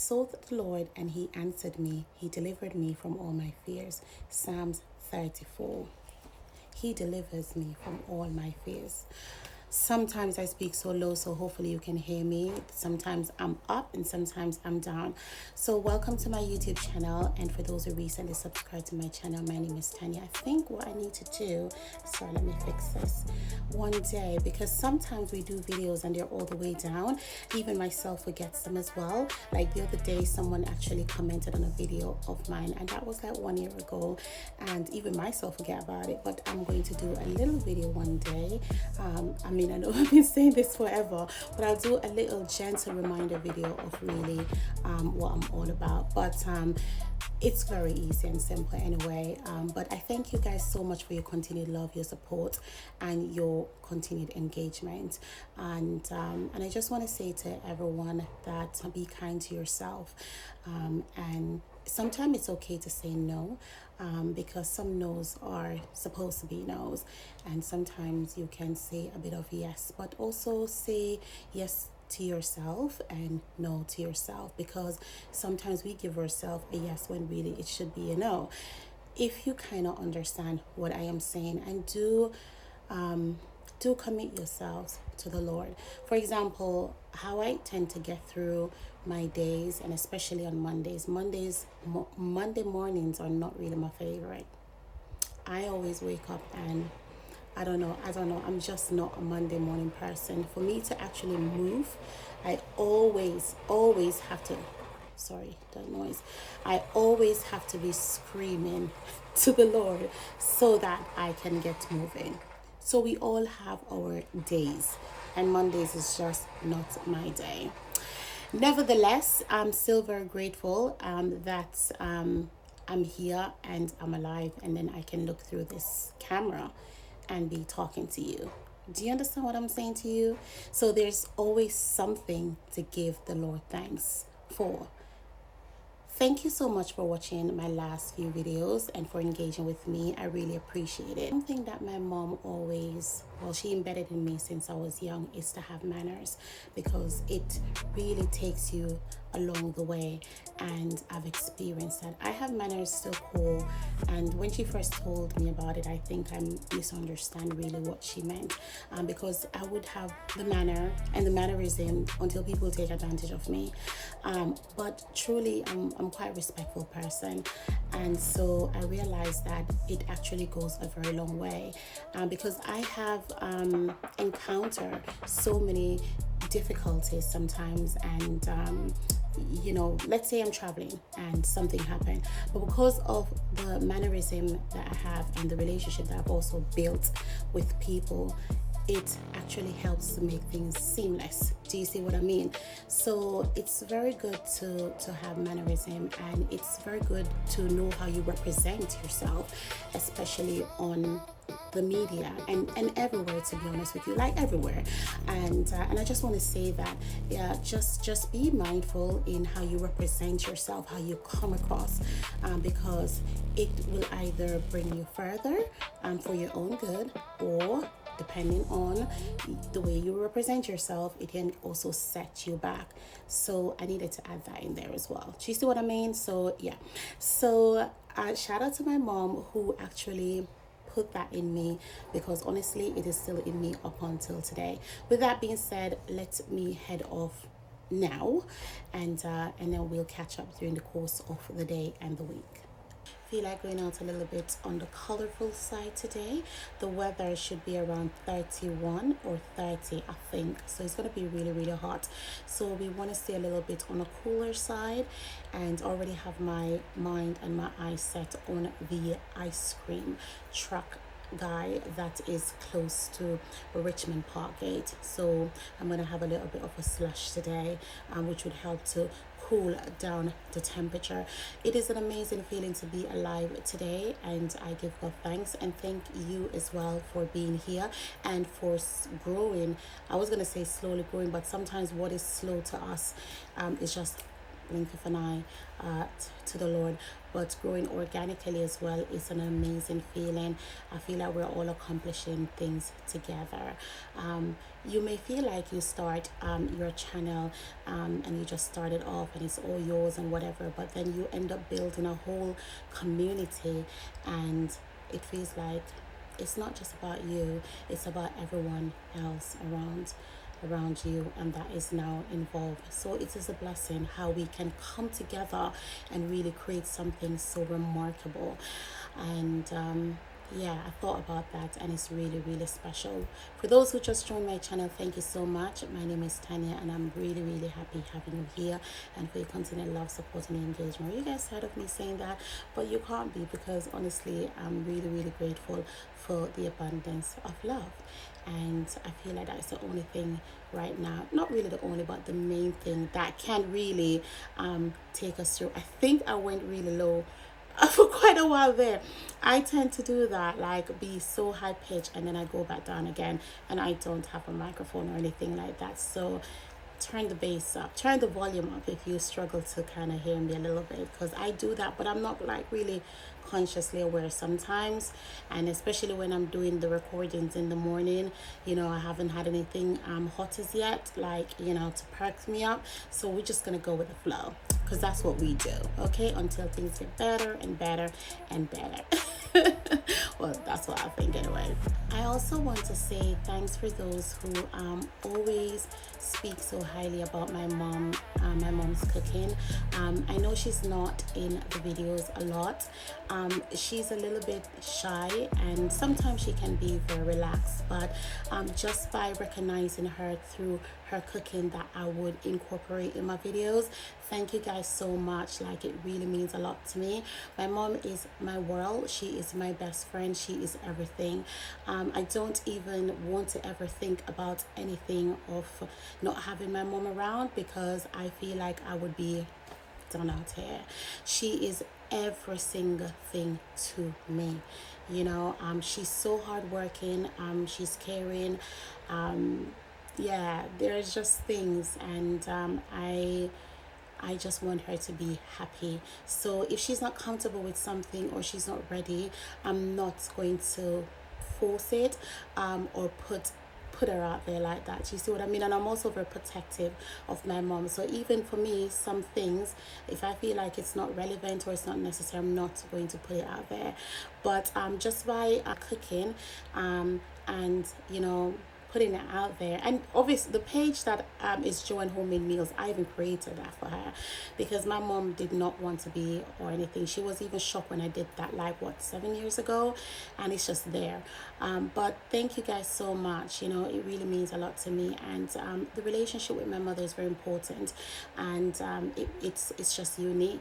sought the Lord and he answered me. He delivered me from all my fears. Psalms 34. He delivers me from all my fears. Sometimes I speak so low, so hopefully you can hear me. Sometimes I'm up and sometimes I'm down. So welcome to my YouTube channel. And for those who recently subscribed to my channel, my name is Tanya. I think what I need to do, sorry, let me fix this one day, because sometimes we do videos and they're all the way down. Even myself forgets them as well. Like the other day, someone actually commented on a video of mine, and that was like 1 year ago. And even myself forget about it, but I'm going to do a little video one day. I know I've been saying this forever, but I'll do a little gentle reminder video of really what I'm all about. But it's very easy and simple anyway. But I thank you guys so much for your continued love, your support, and your continued engagement. And I just want to say to everyone that be kind to yourself. And sometimes it's okay to say no, because some no's are supposed to be no's, and sometimes you can say a bit of yes, but also say yes to yourself and no to yourself, because sometimes we give ourselves a yes when really it should be a no. If you kind of understand what I am saying, and do commit yourselves to the Lord. For example, how I tend to get through my days, and especially on Monday mornings are not really my favorite. I always wake up and I don't know, I'm just not a Monday morning person. For me to actually move, I always have to, sorry, that noise. I always have to be screaming to the Lord so that I can get moving. So we all have our days, and Mondays is just not my day. Nevertheless, I'm still very grateful that I'm here and I'm alive, and then I can look through this camera and be talking to you. Do you understand what I'm saying to you? So there's always something to give the Lord thanks for. Thank you so much for watching my last few videos and for engaging with me. I really appreciate it. Something that my mom always, she embedded in me since I was young, is to have manners, because it really takes you along the way, and I've experienced that. I have manners still cool, and when she first told me about it, I think I misunderstand really what she meant, because I would have the manner and the mannerism until people take advantage of me, but truly I'm quite a respectful person, and so I realized that it actually goes a very long way, because I have encountered so many difficulties sometimes, and let's say I'm traveling and something happened, but because of the mannerism that I have and the relationship that I've also built with people, it actually helps to make things seamless. Do you see what I mean? So it's very good to have mannerism, and it's very good to know how you represent yourself, especially on the media and everywhere, to be honest with you, like everywhere. And I just want to say that, yeah, just be mindful in how you represent yourself, how you come across, because it will either bring you further for your own good, or depending on the way you represent yourself, it can also set you back. So I needed to add that in there as well. Do you see what I mean? So yeah, so shout out to my mom who actually put that in me, because honestly it is still in me up until today. With that being said, let me head off now, and then we'll catch up during the course of the day and the week. Feel like going out a little bit on the colorful side today. The weather should be around 31 or 30, I think, so it's going to be really hot. So we want to stay a little bit on a cooler side, and already have my mind and my eyes set on the ice cream truck guy that is close to Richmond Park Gate. So I'm going to have a little bit of a slush today, which would help to cool down the temperature. It is an amazing feeling to be alive today, and I give God thanks, and thank you as well for being here and for growing. I was going to say slowly growing, but sometimes what is slow to us is just blink of an eye to the Lord. But growing organically as well is an amazing feeling. I feel like we're all accomplishing things together. You may feel like you start your channel and you just started off and it's all yours and whatever, but then you end up building a whole community, and it feels like it's not just about you, it's about everyone else around you, and that is now involved. So it is a blessing how we can come together and really create something so remarkable. And yeah, I thought about that, and it's really, really special. For those who just joined my channel, thank you so much. My name is Tanya, and I'm really, really happy having you here and for your continued love, support, and engagement. You guys heard of me saying that, but you can't be, because honestly, I'm really, really grateful for the abundance of love. And I feel like that's the only thing right now, not really the only, but the main thing that can really take us through. I think I went really low for quite a while there. I tend to do that, like be so high pitched and then I go back down again, and I don't have a microphone or anything like that. So turn the bass up, turn the volume up if you struggle to kind of hear me a little bit, because I do that, but I'm not like really consciously aware sometimes. And especially when I'm doing the recordings in the morning, you know, I haven't had anything hot as yet, like, you know, to perk me up. So we're just gonna go with the flow, because that's what we do, okay, until things get better and better and better. Well, that's what I think anyway. I also want to say thanks for those who always speak so highly about my mom, my mom's cooking. I know she's not in the videos a lot. She's a little bit shy, and sometimes she can be very relaxed, but just by recognizing her through her cooking, that I would incorporate in my videos. Thank you guys so much. Like, it really means a lot to me. My mom is my world. She is my best friend. She is everything. I don't even want to ever think about anything of not having my mom around, because I feel like I would be done out here. She is every single thing to me, you know. She's so hardworking. She's caring. Yeah, there's just things, and I just want her to be happy. So if she's not comfortable with something or she's not ready, I'm not going to force it or put her out there like that. You see what I mean? And I'm also very protective of my mom. So even for me, some things, if I feel like it's not relevant or it's not necessary, I'm not going to put it out there. But just by cooking and, you know, putting it out there, and obviously the page that is Joanne Homemade Meals, I even created that for her, because my mom did not want to be or anything. She was even shocked when I did that, like, what, 7 years ago, and it's just there. But thank you guys so much. You know, it really means a lot to me, and the relationship with my mother is very important, and it's just unique.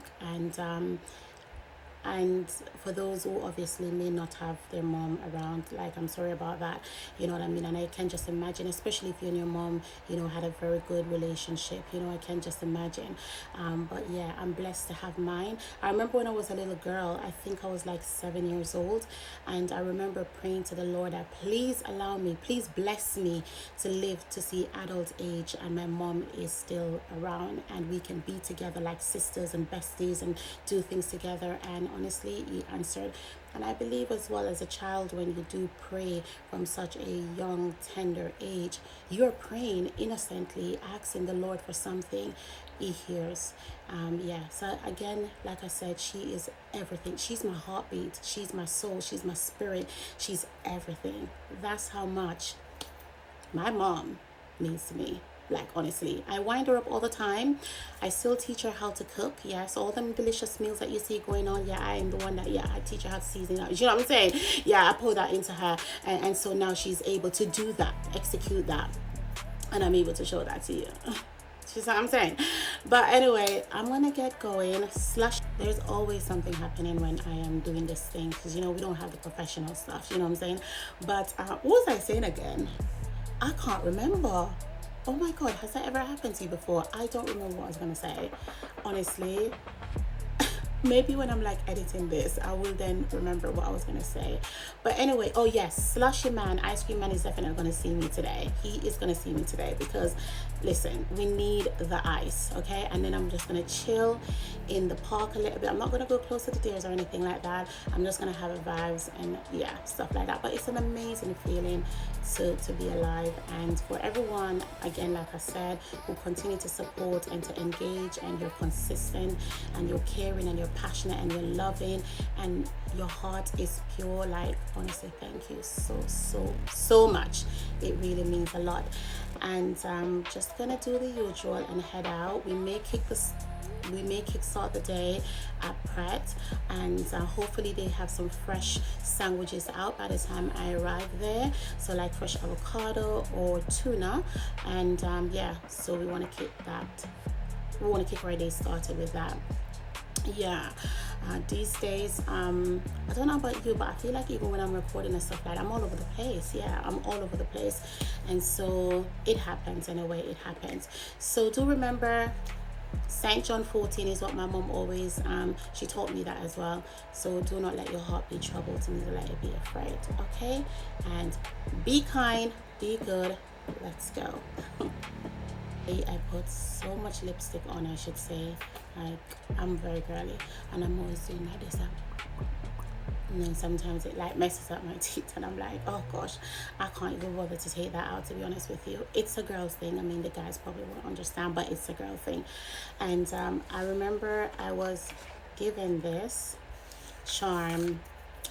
And for those who obviously may not have their mom around, like, I'm sorry about that, you know what I mean? And I can just imagine, especially if you and your mom, you know, had a very good relationship, you know, I can just imagine. But yeah, I'm blessed to have mine. I remember when I was a little girl, I think I was like 7 years old, and I remember praying to the Lord that please allow me, please bless me to live to see adult age, and my mom is still around, and we can be together like sisters and besties and do things together. And honestly, he answered. And I believe as well, as a child, when you do pray from such a young, tender age, you're praying innocently, asking the Lord for something. He hears. Yeah, so again, like I said, she is everything. She's my heartbeat, she's my soul, she's my spirit, she's everything. That's how much my mom means to me. Like, honestly, I wind her up all the time. I still teach her how to cook. Yes, all them delicious meals that you see going on, yeah, I am the one that, yeah, I teach her how to season it. You know what I'm saying? Yeah, I pour that into her, and so now she's able to do that, execute that, and I'm able to show that to you. See what I'm saying? But anyway, I'm gonna get going. There's always something happening when I am doing this thing, because, you know, we don't have the professional stuff, you know what I'm saying? But what was I saying again? I can't remember. Oh my God, has that ever happened to you before? I don't remember what I was going to say. Honestly, maybe when I'm like editing this, I will then remember what I was gonna say. But anyway, oh yes, slushy man, ice cream man is definitely gonna see me today. He is gonna see me today because listen, we need the ice, okay? And then I'm just gonna chill in the park a little bit. I'm not gonna go close to the deers or anything like that. I'm just gonna have vibes and yeah, stuff like that. But it's an amazing feeling to be alive, and for everyone, again, like I said, who continue to support and to engage, and you're consistent and you're caring and you're passionate and you're loving and your heart is pure. Like, honestly, thank you so much. It really means a lot. And just gonna do the usual and head out. We may kickstart the day at Pret, and hopefully they have some fresh sandwiches out by the time I arrive there, so like fresh avocado or tuna. And yeah, so we want to kick our day started with that. Yeah, these days I don't know about you, but I feel like even when I'm recording and stuff like that, I'm all over the place. Yeah, I'm all over the place, and so it happens. In a way, it happens. So do remember, St. John 14 is what my mom always she taught me that as well. So do not let your heart be troubled, and neither let it be afraid. Okay, and be kind, be good. Let's go. I put so much lipstick on, I should say. Like, I'm very girly, and I'm always doing like this. And then sometimes it like messes up my teeth, and I'm like, oh gosh, I can't even bother to take that out, to be honest with you. It's a girl's thing. I mean, the guys probably won't understand, but it's a girl thing. And I remember I was given this charm.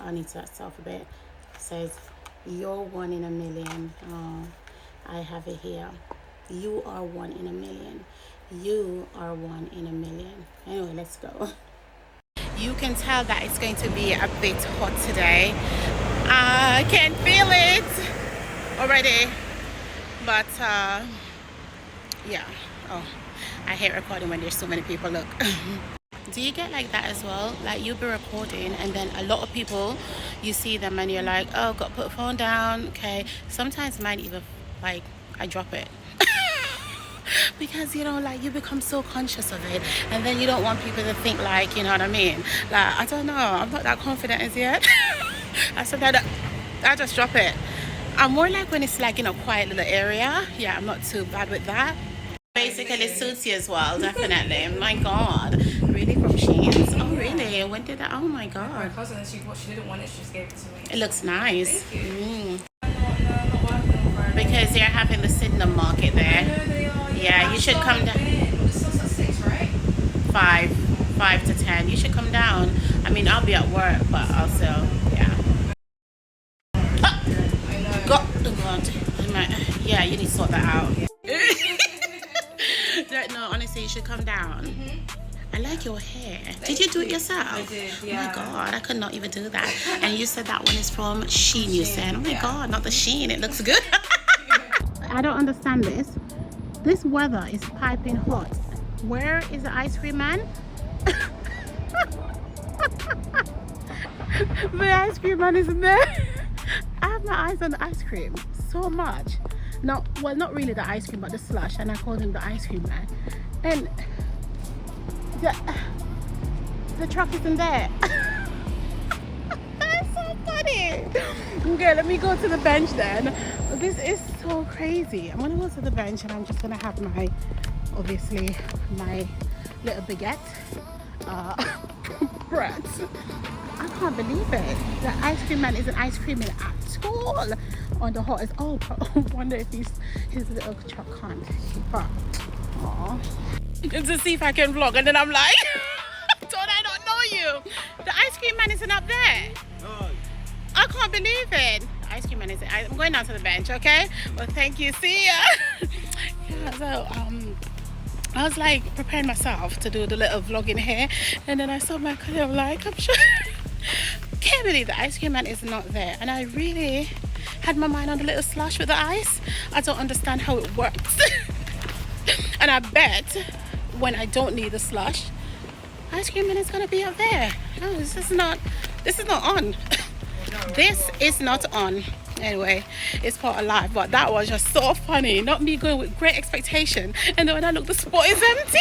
I need to start off a bit. It says, "You're one in a million." Oh, I have it here. You are one in a million. You are one in a million. Anyway, let's go. You can tell that it's going to be a bit hot today. I can feel it already. But yeah. Oh, I hate recording when there's so many people. Look. Do you get like that as well? Like, you'll be recording and then a lot of people, you see them and you're like, oh, got to put the phone down. Okay. Sometimes mine even, like, I drop it. Because, you know, like, you become so conscious of it, and then you don't want people to think, like, you know what I mean, like, I don't know, I'm not that confident as yet. I just drop it. I'm more like when it's like in a quiet little area. Yeah, I'm not too bad with that. Basically it suits you as well, definitely. My god, really, from Sheins? Oh really? When did that? Oh my god, my cousin, she didn't want it, she just gave it to me. It looks nice. Thank you. Because they're having the Sydenham market there. I know they are. Yeah, you should come down. It starts at 6, right? 5 to 10. You should come down. I mean, I'll be at work, but also, yeah. Oh, I know. God. Yeah, you need to sort that out. No, honestly, you should come down. I like your hair. Did you do it yourself? I did, yeah. Oh my god, I could not even do that. And you said that one is from Shein, you said. Oh my god, not the Shein. It looks good. I don't understand this. This weather is piping hot. Where is the ice cream man? The ice cream man isn't there. I have my eyes on the ice cream so much. No, well, not really the ice cream, but the slush, and I called him the ice cream man. And the truck isn't there. That's so funny. Okay, let me go to the bench then. This is so crazy. I'm gonna go to the bench and I'm just gonna have my, obviously, my little baguette bread. I can't believe it. The ice cream man isn't ice creaming at all on the hottest. Oh, I wonder if his little truck can't keep up. Aww. To see if I can vlog, and then I'm like, don't I not know you? The ice cream man isn't up there. No. I can't believe it. The ice cream man isn't. I'm going down to the bench, okay? Well, thank you. See ya. Yeah, so I was like preparing myself to do the little vlogging here, and then I saw my colleague. I'm like, I'm sure. Can't believe the ice cream man is not there. And I really had my mind on the little slush with the ice. I don't understand how it works. And I bet when I don't need the slush, ice cream man is gonna be up there. No, this is not on. This is not on. Anyway, it's part of life, but that was just so funny. Not me going with great expectation, and then when I look, the spot is empty.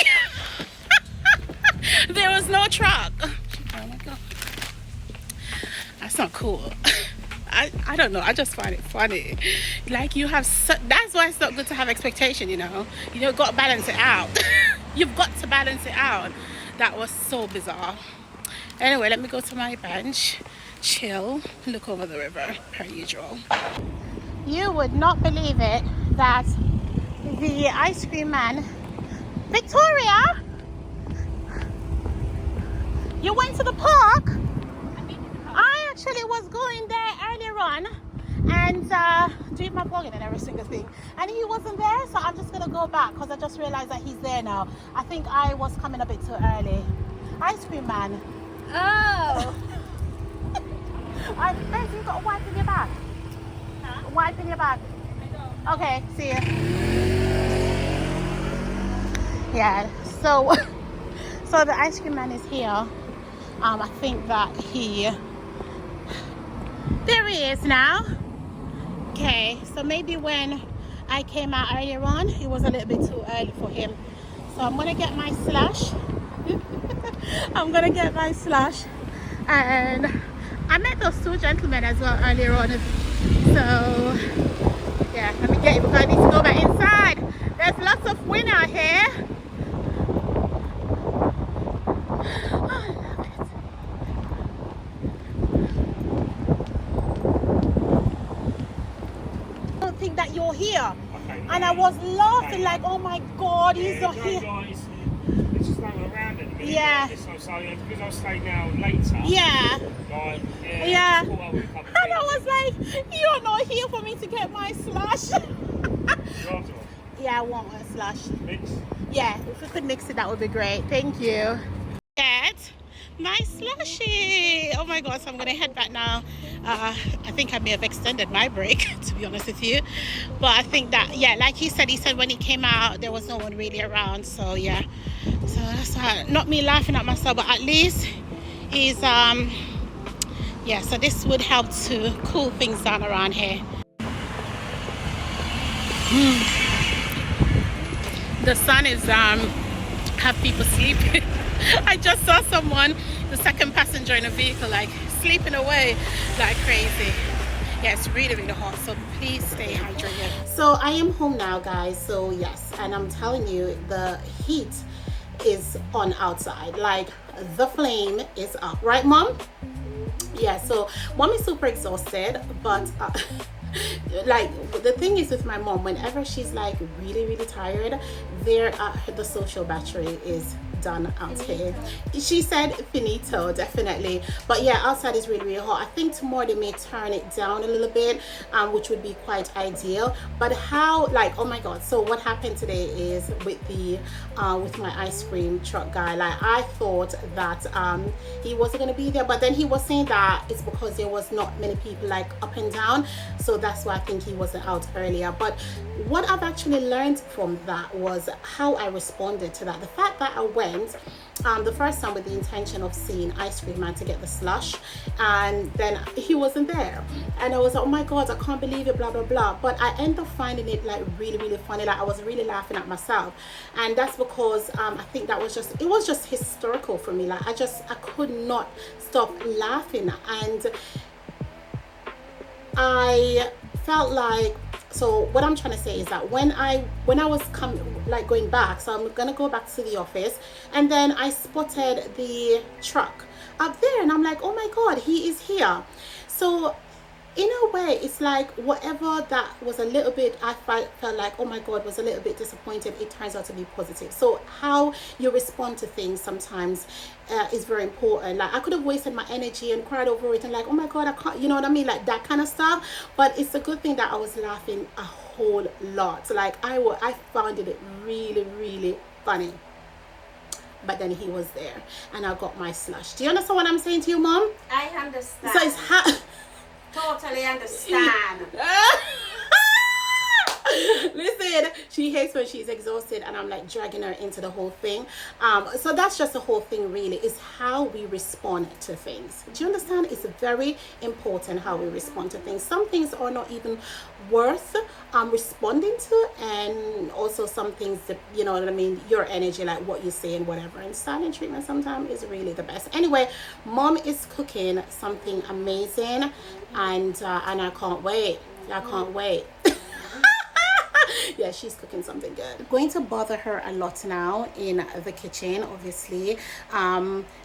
There was no truck. not cool. I don't know. I just find it funny. Like you have, that's why it's not good to have expectation. You know, got to balance it out. You've got to balance it out. That was so bizarre. Anyway, let me go to my bench, chill, look over the river per usual. You would not believe it that the ice cream man, Victoria, you went to the park? I actually was going there earlier on and doing my blogging and every single thing, and he wasn't there, so I'm just gonna go back because I just realized that he's there now. I think I was coming a bit too early. Ice cream man. Oh. Babe, you got a wipe in your bag? Huh? A wipe in your bag? I don't. Okay, see you. Yeah, so the ice cream man is here. I think that there he is now. Okay, so maybe when I came out earlier on, it was a little bit too early for him. So I'm gonna get my slush. I'm gonna get my slush, and I met those two gentlemen as well earlier on. So yeah, let me get it because I need to go back inside. There's lots of wind out here. Oh, I love it. I don't think that you're here. Okay, and I was laughing like, oh my God, he's not here. Guys, it's just not around it. Yeah. So because I stay now later. Yeah. Like, yeah. And I was like, you're not here for me to get my slush. Yeah, I want a slush. Mix? Yeah, if we could mix it, that would be great. Thank you. Get my slushy. Oh my God, so I'm gonna head back now. I think I may have extended my break, to be honest with you. But I think that, yeah, like he said when he came out, there was no one really around. So yeah, so that's not me laughing at myself, but at least he's, yeah, so this would help to cool things down around here. The sun is have people sleeping. I just saw someone, the second passenger in a vehicle, like sleeping away like crazy. Yeah, it's really, really hot, so please stay hydrated. So I am home now, guys. So yes, and I'm telling you, the heat is on outside. Like the flame is up, right, Mom? Yeah, so Mom is super exhausted, but like the thing is with my mom, whenever she's like really, really tired, the social battery is done out here. She said finito, definitely. But yeah, outside is really, really hot. I think tomorrow they may turn it down a little bit, which would be quite ideal. But how, like, oh my God, so what happened today is with the with my ice cream truck guy, like I thought that he wasn't going to be there, but then he was saying that it's because there was not many people like up and down, so that's why I think he wasn't out earlier. But what I've actually learned from that was how I responded to that. The fact that I went the first time with the intention of seeing ice cream man to get the slush, and then he wasn't there, and I was like, oh my God, I can't believe it, blah blah blah. But I ended up finding it like really, really funny. Like I was really laughing at myself, and that's because I think that was just, it was just historical for me. Like I could not stop laughing, and I felt like, so what I'm trying to say is that when I was going back, so I'm gonna go back to the office, and then I spotted the truck up there, and I'm like, oh my God, he is here. So in a way, it's like whatever that was a little bit, I felt like, oh my God, was a little bit disappointed, it turns out to be positive. So how you respond to things sometimes is very important. Like I could have wasted my energy and cried over it and like, oh my God, I can't, you know what I mean, like that kind of stuff. But it's a good thing that I was laughing a whole lot. Like I found it really, really funny. But then he was there, and I got my slush. Do you understand what I'm saying to you, Mom? I understand. So it's totally understand. Listen, she hates when she's exhausted and I'm like dragging her into the whole thing. So that's just the whole thing really, is how we respond to things. Do you understand? It's very important how we respond to things. Some things are not even worth responding to, and also some things that, you know what I mean, your energy, like what you say and whatever. And silent treatment sometimes is really the best. Anyway, mom is cooking something amazing, and I can't wait. I can't wait. Yeah, she's cooking something good. I'm going to bother her a lot now in the kitchen, obviously.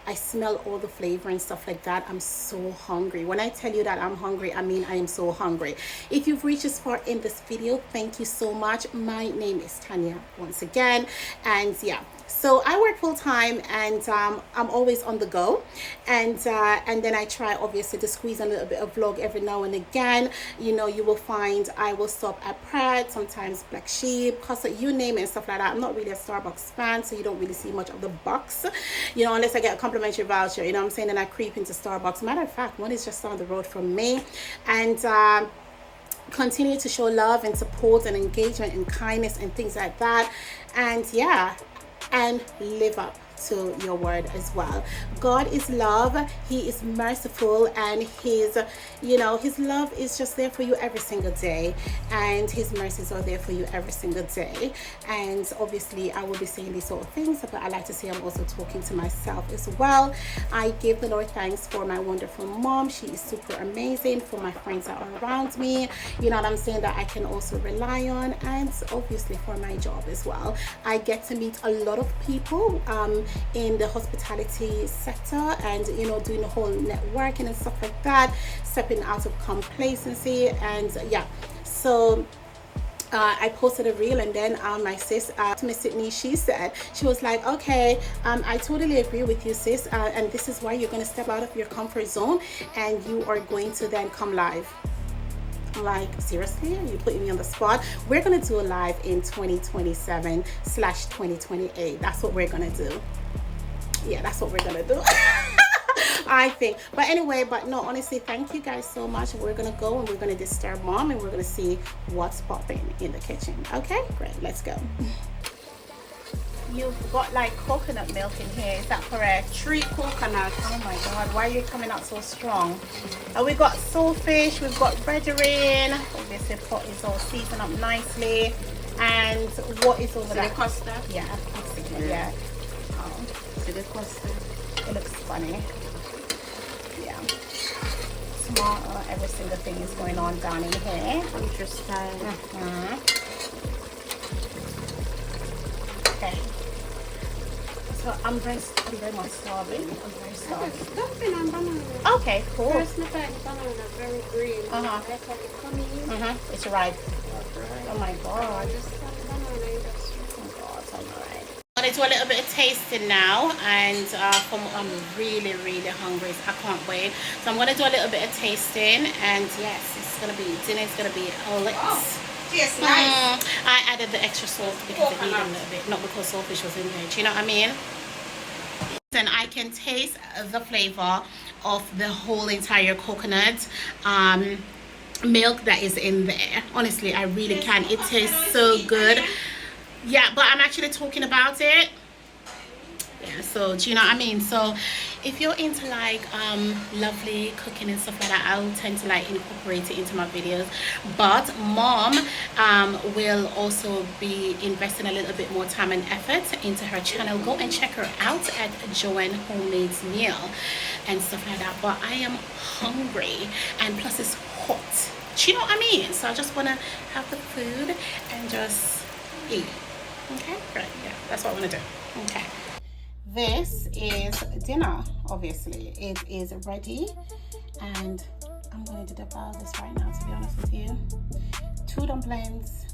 I smell all the flavor and stuff like that. I'm so hungry. When I tell you that I'm hungry, I mean I am so hungry. If you've reached this far in this video, thank you so much. My name is Tanya once again, and yeah, so I work full-time, and I'm always on the go, and then I try obviously to squeeze a little bit of vlog every now and again. You know, you will find I will stop at Pratt, sometimes Black Sheep, Casa, you name it, and stuff like that. I'm not really a Starbucks fan, so you don't really see much of the box, you know, unless I get a complimentary voucher, you know what I'm saying, and I creep into Starbucks. Matter of fact, one is just down the road from me, and continue to show love and support and engagement and kindness and things like that, and yeah, and live up to your word as well. God is love. He is merciful, and his, you know, his love is just there for you every single day, and his mercies are there for you every single day. And obviously I will be saying these sort of things, but I like to say I'm also talking to myself as well. I give the Lord thanks for my wonderful mom. She is super amazing. For my friends that are around me, you know what I'm saying, that I can also rely on, and obviously for my job as well. I get to meet a lot of people in the hospitality sector, and you know, doing the whole networking and stuff like that, stepping out of complacency. And yeah, so I posted a reel, and then my sis, Miss Sydney, she said, she was like, okay, I totally agree with you, sis, and this is why you're going to step out of your comfort zone, and you are going to then come live. I'm like, seriously? Are you putting me on the spot? We're going to do a live in 2027/2028. That's what we're going to do. Yeah, that's what we're going to do. I think. But anyway, but no, honestly, thank you guys so much. We're going to go and we're going to disturb mom, and we're going to see what's popping in the kitchen. Okay, great. Let's go. You've got like coconut milk in here, is that correct? 3 coconuts. Oh my god, why are you coming out so strong? And we've got saltfish, we've got brethren, obviously pot is all seasoned up nicely. And what is over there? The custard? Yeah, yeah. Oh, See the custard? it looks funny. Yeah. Small, every single thing is going on down in here. Interesting. Okay. So I'm very much starving. I'm very starving. Stuffing and banana. Okay, cool. First look at the banana, very green. Uh-huh. That's how it's coming. It's ripe. Oh my god. Just the banana in the Oh god, I'm alright. I'm gonna do a little bit of tasting now, and I'm really hungry, so I can't wait. So I'm gonna do a little bit of tasting, and yes, it's gonna be, dinner's gonna be lit. Yes, nice. I added the extra salt because it needed a little bit, not because saltfish was in there. Do you know what I mean? And I can taste the flavor of the whole entire coconut milk that is in there. Honestly, I really can. It tastes so good. Yeah, but I'm actually talking about it. Yeah, so do you know what I mean? So if you're into like lovely cooking and stuff like that, I will tend to like incorporate it into my videos. But mom will also be investing a little bit more time and effort into her channel. Go and check her out at Joanne Homemade's Meal and stuff like that. But I am hungry, and plus it's hot. Do you know what I mean? So I just want to have the food and just eat. Okay, great. Yeah, that's what I want to do. Okay. This is dinner, obviously. It is ready, and I'm going to devour this right now, to be honest with you. 2 dumplings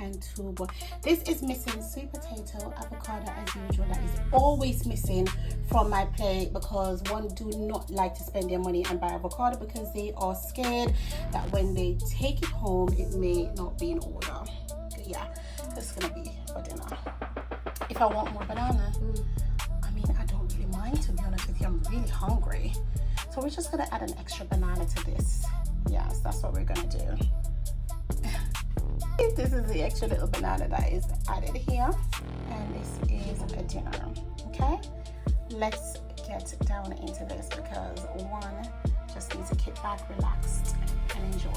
and 2 boiled. This is missing sweet potato, avocado as usual. That is always missing from my plate, because one do not like to spend their money and buy avocado because they are scared that when they take it home, it may not be in order. Yeah, this is going to be for dinner. If I want more banana, I don't really mind, to be honest with you. I'm really hungry, so we're just gonna add an extra banana to this. Yes, that's what we're gonna do. This is the extra little banana that is added here, and this is a dinner. Okay, let's get down into this because one just needs to kick back, relaxed, and enjoy.